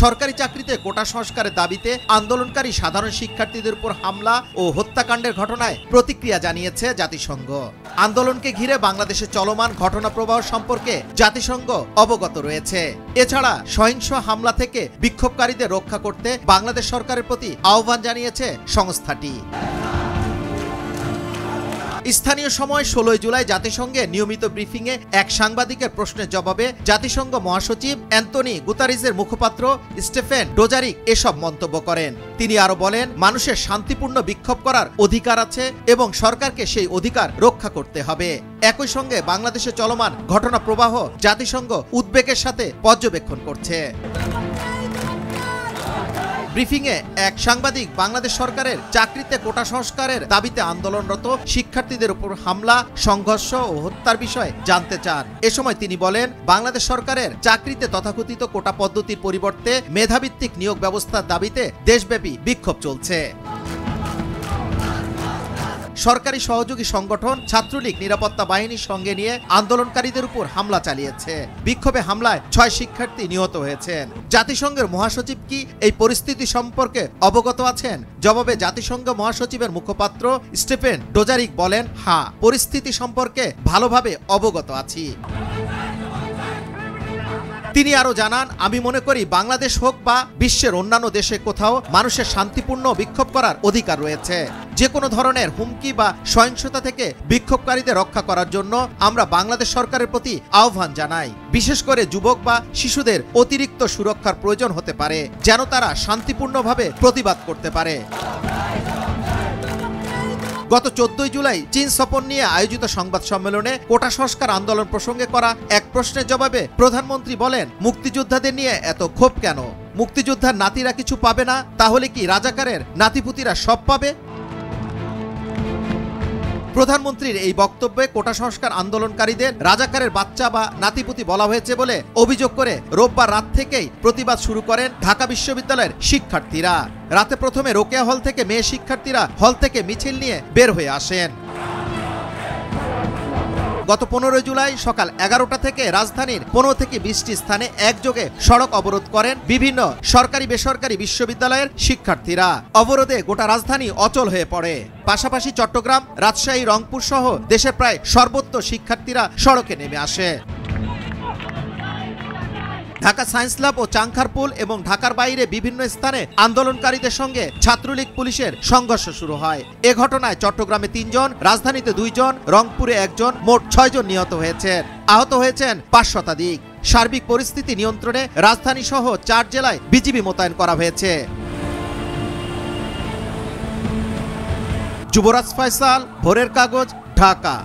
সরকারি চাকরিতে কোটা সংস্কারের দাবিতে আন্দোলনকারী সাধারণ শিক্ষার্থীদের উপর হামলা ও হত্যাকাণ্ডের ঘটনায় প্রতিক্রিয়া জানিয়েছে জাতিসংঘ। আন্দোলনকে ঘিরে বাংলাদেশে চলমান ঘটনা প্রবাহ সম্পর্কে জাতিসংঘ অবগত রয়েছে। এছাড়া সহিংস হামলা থেকে বিক্ষোভকারীদের রক্ষা করতে বাংলাদেশ সরকারের প্রতি আহ্বান জানিয়েছে সংস্থাটি। স্থানীয় সময় 16 জুলাই জাতিসংঘে নিয়মিত ব্রিফিংয়ে এক সাংবাদিকের প্রশ্নের জবাবে জাতিসংঘ মহাসচিব অ্যান্তনি গুতারিজের মুখপাত্র স্টেফেন ডোজারিক এসব মন্তব্য করেন। তিনি আরো বলেন, মানুষের শান্তিপূর্ণ বিক্ষোভ করার অধিকার আছে এবং সরকারকে সেই অধিকার রক্ষা করতে হবে। একই সঙ্গে বাংলাদেশে চলমান ঘটনা প্রবাহ জাতিসংঘ উদ্বেগের সাথে পর্যবেক্ষণ করছে। ব্রিফিংয়ে এক সাংবাদিক বাংলাদেশ সরকারের চাকরিতে কোটা সংস্কারের দাবিতে আন্দোলনরত শিক্ষার্থীদের উপর হামলা, সংঘর্ষ ও হত্যার বিষয়ে জানতে চান। এ সময় তিনি বলেন, বাংলাদেশ সরকারের চাকরিতে তথাকথিত কোটা পদ্ধতির পরিবর্তে মেধাভিত্তিক নিয়োগ ব্যবস্থার দাবিতে দেশব্যাপী বিক্ষোভ চলছে। সরকারি সহযোগী সংগঠন ছাত্রলীগ নিরাপত্তা বাহিনীর সঙ্গে নিয়ে আন্দোলনকারীদের উপর হামলা চালিয়েছে। বিক্ষোভে হামলায় 6 শিক্ষার্থী নিহত হয়েছেন। জাতিসংঘের মহাসচিব কি এই পরিস্থিতি সম্পর্কে অবগত আছেন? জবাবে জাতিসংঘ মহাসচিবের মুখপাত্র স্টেফেন ডোজারিক বলেন, হ্যাঁ, পরিস্থিতি সম্পর্কে ভালোভাবে অবগত আছি। তিনি আরো জানান, আমি মনে করি বাংলাদেশ হোক বা বিশ্বের অন্যান্য দেশে কোথাও মানুষের শান্তিপূর্ণ বিক্ষোভ করার অধিকার রয়েছে। যে কোনো ধরনের হুমকি বা সহিংসতা থেকে বিক্ষোভকারীদের রক্ষা করার জন্য আমরা বাংলাদেশ সরকারের প্রতি আহ্বান জানাই। বিশেষ করে যুবক বা শিশুদের অতিরিক্ত সুরক্ষার প্রয়োজন হতে পারে, যেন তারা শান্তিপূর্ণভাবে প্রতিবাদ করতে পারে। গত 14 জুলাই চীন সফর নিয়ে আয়োজিত সংবাদ সম্মেলনে কোটা সংস্কার আন্দোলন প্রসঙ্গে করা এক প্রশ্নের জবাবে প্রধানমন্ত্রী বলেন, মুক্তিযোদ্ধাদের নিয়ে এত ক্ষোভ কেন? মুক্তিযোদ্ধার নাতিরা কিছু পাবে না? তাহলে কি রাজাকারের নাতিপুতিরা সব পাবে? প্রধানমন্ত্রীর এই বক্তব্যে কোটা সংস্কার আন্দোলনকারীদের রাজাকারের বাচ্চা বা নাতিপুতি বলা হয়েছে বলে অভিযোগ করে রোববার রাত থেকেই প্রতিবাদ শুরু করেন ঢাকা বিশ্ববিদ্যালয়ের শিক্ষার্থীরা। রাতে প্রথমে রোকেয়া হল থেকে মেয়ে শিক্ষার্থীরা হল থেকে মিছিল নিয়ে বের হয়ে আসেন। গত 15 জুলাই সকাল 11টা থেকে রাজধানীর 15 থেকে 20টি স্থানে একযোগে সড়ক অবরোধ করেন বিভিন্ন সরকারি বেসরকারি বিশ্ববিদ্যালয়ের শিক্ষার্থীরা। অবরোধে গোটা রাজধানী অচল হয়ে পড়ে। পাশাপাশি চট্টগ্রাম, রাজশাহী, রংপুর সহ দেশের প্রায় সর্বত্র শিক্ষার্থীরা সড়কে নেমে আসে। ঢাকা সায়েন্স ল্যাব ও চাংখারপুল এবং ঢাকার বাইরে বিভিন্ন স্থানে আন্দোলনকারীদের সঙ্গে ছাত্রলীগ পুলিশের সংঘর্ষ শুরু হয়। এ ঘটনায় চট্টগ্রামে 3 জন, রাজধানীতে 2 জন, রংপুরে 1 জন, মোট 6 জন নিহত হয়েছেন। আহত হয়েছেন 5 শতাধিক। সার্বিক পরিস্থিতি নিয়ন্ত্রণে রাজধানী সহ 4 জেলায় বিজিবি মোতায়েন করা হয়েছে। যুবরাজ ফয়সাল, ভোরের কাগজ, ঢাকা।